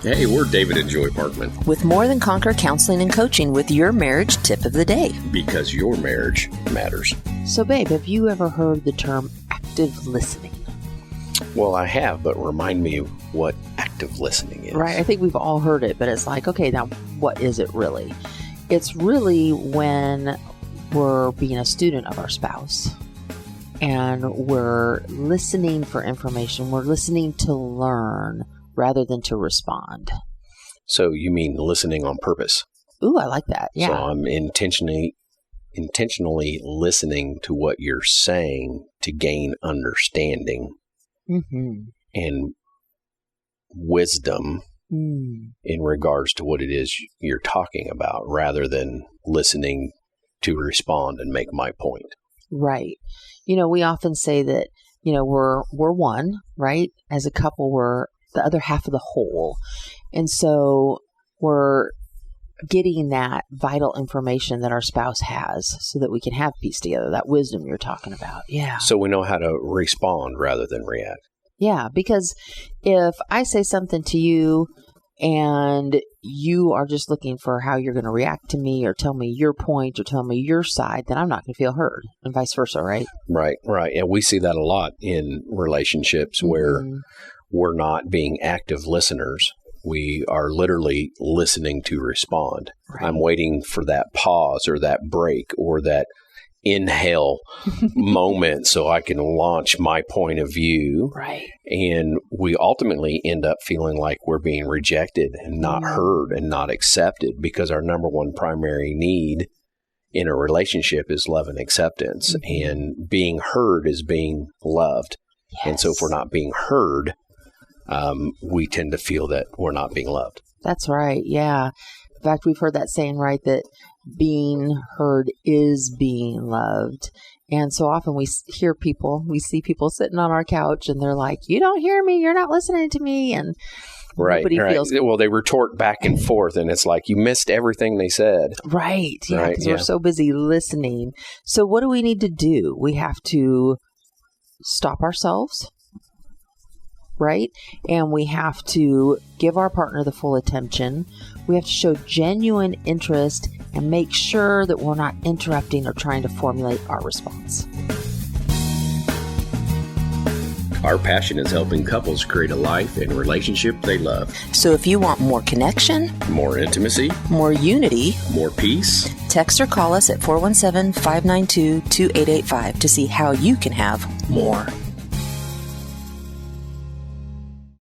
Hey, we're David and Joy Parkman. With More Than Conquer Counseling and Coaching with your marriage tip of the day. Because your marriage matters. So, babe, have you ever heard the term active listening? Well, I have, but remind me what active listening is. Right. I think we've all heard it, but it's like, okay, now what is it really? It's really when we're being a student of our spouse and we're listening for information. We're listening to learn rather than to respond. So you mean listening on purpose? Ooh, I like that. Yeah. So I'm intentionally listening to what you're saying to gain understanding and wisdom in regards to what it is you're talking about, rather than listening to respond and make my point. Right. You know, we often say that, you know, we're one, right? As a couple, we're the other half of the whole. And so we're getting that vital information that our spouse has so that we can have peace together, that wisdom you're talking about. Yeah. So we know how to respond rather than react. Yeah, because if I say something to you and you are just looking for how you're going to react to me or tell me your point or tell me your side, then I'm not going to feel heard, and vice versa, right? Right. And we see that a lot in relationships where we're not being active listeners. We are literally listening to respond. Right. I'm waiting for that pause or that break or that inhale moment so I can launch my point of view. Right. And we ultimately end up feeling like we're being rejected and not heard and not accepted, because our number one primary need in a relationship is love and acceptance. And being heard is being loved. Yes. And so if we're not being heard, we tend to feel that we're not being loved. That's right. Yeah. In fact, we've heard that saying, right, that being heard is being loved. And so often we see people sitting on our couch and they're like, you don't hear me, you're not listening to me. And nobody feels... Well, they retort back and forth and it's like, you missed everything they said. Right. Yeah, because we're so busy listening. So what do we need to do? We have to stop ourselves. Right? And we have to give our partner the full attention. We have to show genuine interest and make sure that we're not interrupting or trying to formulate our response. Our passion is helping couples create a life and relationship they love. So if you want more connection, more intimacy, more unity, more peace, text or call us at 417-592-2885 to see how you can have more.